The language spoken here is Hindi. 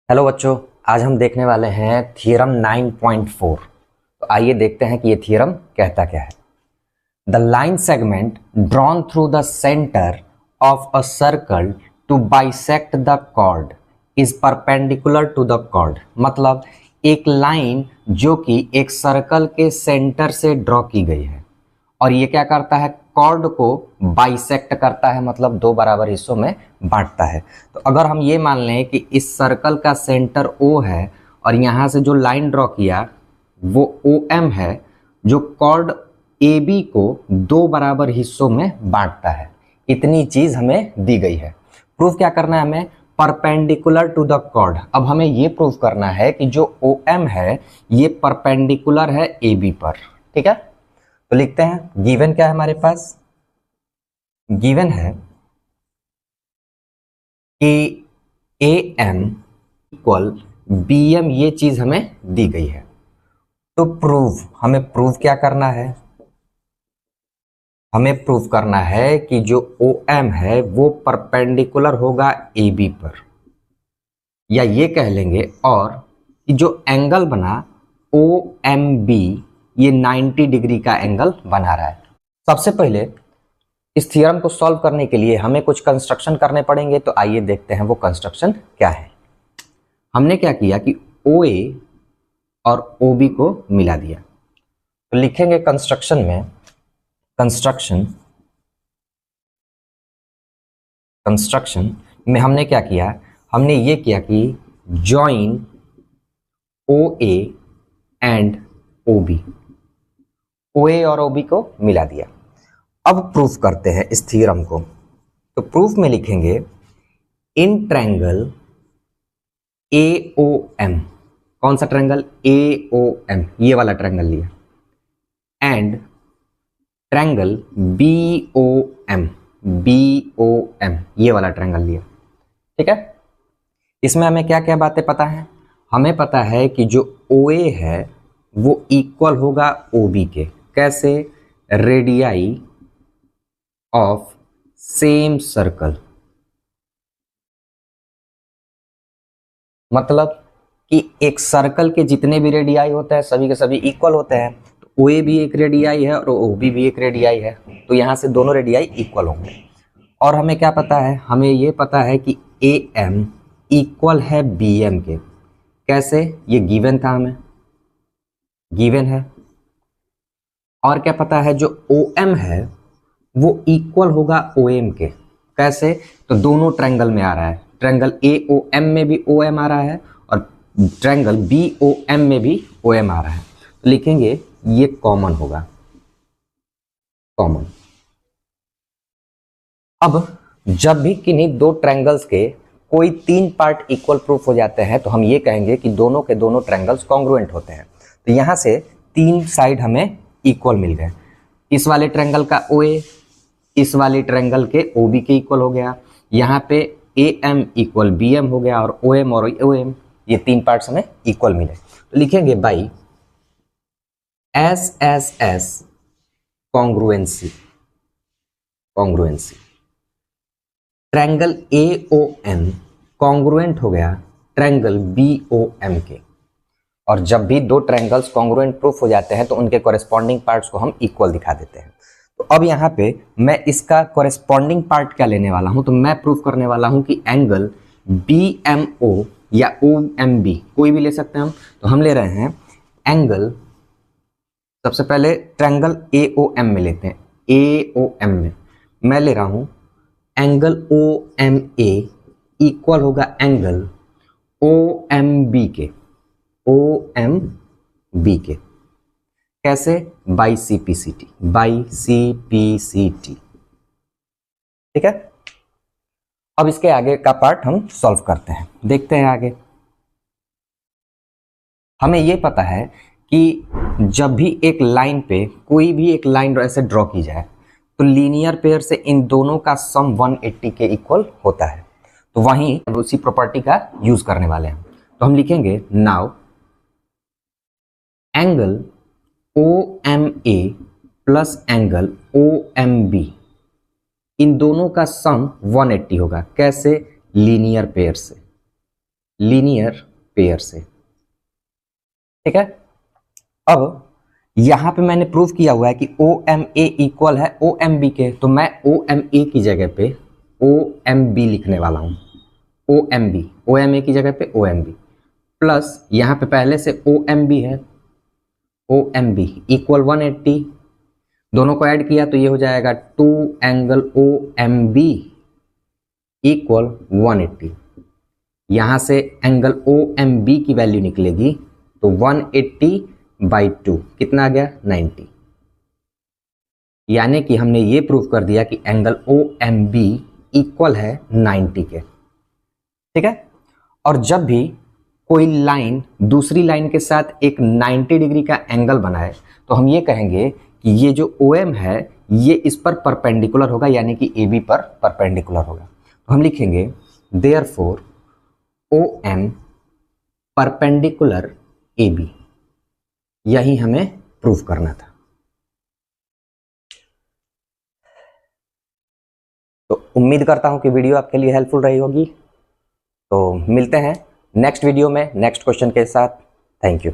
हेलो बच्चों, आज हम देखने वाले हैं थ्योरम 9.4। तो आइए देखते हैं कि ये थ्योरम कहता क्या है। The line segment drawn through the centre of a circle to bisect the chord is perpendicular to the chord. मतलब एक लाइन जो कि एक सर्कल के सेंटर से ड्रॉ की गई है और ये क्या करता है, कॉर्ड को बाइसेक्ट करता है, मतलब दो बराबर हिस्सों में बांटता है। तो अगर हम ये मान लें कि इस सर्कल का सेंटर O है और यहाँ से जो लाइन ड्रॉ किया वो OM है, जो कॉर्ड AB को दो बराबर हिस्सों में बांटता है। इतनी चीज हमें दी गई है। प्रूफ क्या करना है हमें? Perpendicular to the chord. अब हमें ये प्रूफ करना है कि जो OM है ये परपेंडिकुलर है AB पर। ठीक है, तो लिखते हैं गिवन क्या है हमारे पास। गिवन है कि AM इक्वल BM, ये चीज हमें दी गई है। तो हमें प्रूफ क्या करना है? हमें प्रूफ करना है कि जो OM है वो परपेंडिकुलर होगा AB पर, या ये कह लेंगे और कि जो एंगल बना OMB ये 90 डिग्री का एंगल बना रहा है। सबसे पहले इस थ्योरम को सॉल्व करने के लिए हमें कुछ कंस्ट्रक्शन करने पड़ेंगे। तो आइए देखते हैं वो कंस्ट्रक्शन क्या है। हमने क्या किया कि OA और OB को मिला दिया। तो लिखेंगे कंस्ट्रक्शन में, कंस्ट्रक्शन में हमने क्या किया, हमने ये किया कि join OA and OB, OA और OB को मिला दिया। अब प्रूफ करते हैं इस थ्योरम को। तो प्रूफ में लिखेंगे इन ट्रायंगल AOM, कौन सा ट्रायंगल? AOM, ये वाला ट्रायंगल लिया, एंड ट्रायंगल BOM, ये वाला ट्रायंगल लिया। ठीक है, इसमें हमें क्या क्या बातें पता है? हमें पता है कि जो OA है वो इक्वल होगा OB के। कैसे? Radii of same circle. मतलब कि एक सर्कल के जितने भी रेडियाई होते हैं सभी के सभी इक्वल होते हैं। तो OA भी एक रेडियाई है और OB भी एक रेडियाई है, तो यहाँ से दोनों रेडियाई इक्वल होंगे। और हमें क्या पता है? हमें ये पता है कि AM इक्वल है BM के। कैसे? ये गिवन था, हमें गिवन है। और क्या पता है? जो OM है वो इक्वल होगा OM के। कैसे? तो दोनों ट्रायंगल में आ रहा है, ट्रायंगल AOM में भी OM आ रहा है और ट्रायंगल BOM में भी OM आ रहा है। तो लिखेंगे ये कॉमन होगा, कॉमन। अब जब भी किन्हीं दो ट्रायंगल्स के कोई तीन पार्ट इक्वल प्रूफ हो जाते हैं तो हम ये कहेंगे कि दोनों के दोनों ट्रायंगल्स कॉन्ग्रुएंट होते हैं। तो यहाँ से तीन साइड हमें इक्वल मिल गए। इस वाले ट्रायंगल का OA इस वाले ट्रायंगल के OB के इक्वल हो गया। यहाँ पे AM इक्वल BM हो गया और OM और OM ये तीन पार्ट्स हमें इक्वल मिले। तो लिखेंगे by SSS congruency, triangle AOM congruent हो गया ट्रायंगल BOM के। और जब भी दो ट्रायंगल्स कॉन्ग्रुएंट प्रूफ हो जाते हैं तो उनके कॉरेस्पॉन्डिंग पार्ट्स को हम इक्वल दिखा देते हैं। तो अब यहाँ पे मैं इसका कॉरेस्पॉन्डिंग पार्ट क्या लेने वाला हूँ? तो मैं प्रूफ करने वाला हूँ कि एंगल BMO या OMB कोई भी ले सकते हैं हम। तो हम ले रहे हैं एंगल, सबसे पहले ट्रायंगल AOM में लेते हैं। AOM में मैं ले रहा हूँ एंगल OMA इक्वल होगा एंगल OMB के, OMB के। कैसे? बाई CPCT, ठीक है। अब इसके आगे का पार्ट हम सॉल्व करते हैं, देखते हैं आगे। हमें यह पता है कि जब भी एक लाइन पे कोई भी एक लाइन ऐसे ड्रॉ की जाए तो लीनियर पेयर से इन दोनों का सम 180 के इक्वल होता है। तो वहीं उसी प्रॉपर्टी का यूज करने वाले हैं। तो हम लिखेंगे now angle OMA plus angle OMB, इन दोनों का सम 180 होगा। कैसे? लीनियर पेयर से। लीनियर पेयर से। ठीक है, अब यहां पे मैंने प्रूव किया हुआ है कि ओ एम ए इक्वल है ओ एम बी के, तो मैं ओ एम ए की जगह पे ओ एम बी लिखने वाला हूं। O M B, O M A की जगह पे ओ एम बी प्लस यहां पे पहले से ओ एम बी है, ओ एम बी इक्वल 180, दोनों को ऐड किया तो ये हो जाएगा 2 angle O M B equal 180। यहां से एंगल ओ एम बी की वैल्यू निकलेगी तो 180/2 कितना आ गया 90। यानी कि हमने ये प्रूव कर दिया कि angle O M B equal है 90 के। ठीक है, और जब भी कोई लाइन दूसरी लाइन के साथ एक 90 डिग्री का एंगल बनाए तो हम ये कहेंगे कि ये जो ओ एम है ये इस पर परपेंडिकुलर होगा, यानी कि ए बी पर परपेंडिकुलर होगा। तो हम लिखेंगे therefore O M perpendicular A B, यही हमें प्रूव करना था। तो उम्मीद करता हूं कि वीडियो आपके लिए हेल्पफुल रही होगी। तो मिलते हैं नेक्स्ट वीडियो में नेक्स्ट क्वेश्चन के साथ। Thank you.